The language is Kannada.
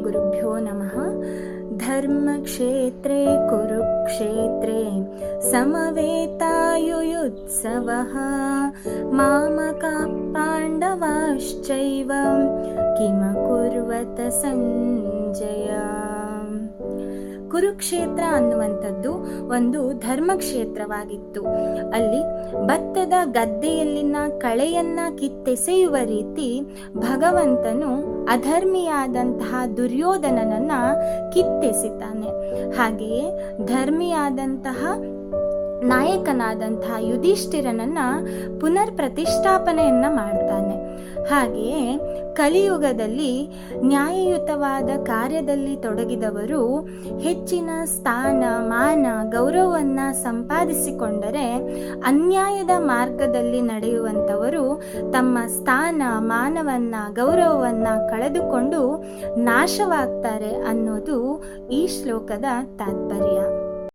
ಗುರುಭ್ಯೋ ನಮಃ. ಧರ್ಮಕ್ಷೇತ್ರೇ ಕುರುಕ್ಷೇತ್ರೇ ಸಮವೇತಾಯುಯುತ್ಸವಃ ಮಾಮಕಾಃ ಪಾಂಡವಾಶ್ಚೈವ ಕಿಮಕುರ್ವತ ಸಂಜಯ. ಕುರುಕ್ಷೇತ್ರ ಅನ್ನುವಂಥದ್ದು ಒಂದು ಧರ್ಮಕ್ಷೇತ್ರವಾಗಿತ್ತು. ಅಲ್ಲಿ ಭತ್ತದ ಗದ್ದೆಯಲ್ಲಿನ ಕಳೆಯನ್ನ ಕಿತ್ತೆಸೆಯುವ ರೀತಿ ಭಗವಂತನು ಅಧರ್ಮಿಯಾದಂತಹ ದುರ್ಯೋಧನನನ್ನ ಕಿತ್ತೆಸಿತಾನೆ. ಹಾಗೆಯೇ ಧರ್ಮಿಯಾದಂತಹ ನಾಯಕನಾದಂತಹ ಯುಧಿಷ್ಠಿರನನ್ನ ಪುನರ್ ಪ್ರತಿಷ್ಠಾಪನೆಯನ್ನ ಮಾಡ್ತಾನೆ. ಹಾಗೆಯೇ ಕಲಿಯುಗದಲ್ಲಿ ನ್ಯಾಯಯುತವಾದ ಕಾರ್ಯದಲ್ಲಿ ತೊಡಗಿದವರು ಹೆಚ್ಚಿನ ಸ್ಥಾನ ಮಾನ ಗೌರವವನ್ನ ಸಂಪಾದಿಸಿಕೊಂಡರೆ, ಅನ್ಯಾಯದ ಮಾರ್ಗದಲ್ಲಿ ನಡೆಯುವಂಥವರು ತಮ್ಮ ಸ್ಥಾನ ಮಾನವನ್ನ ಗೌರವವನ್ನ ಕಳೆದುಕೊಂಡು ನಾಶವಾಗ್ತಾರೆ ಅನ್ನೋದು ಈ ಶ್ಲೋಕದ ತಾತ್ಪರ್ಯ.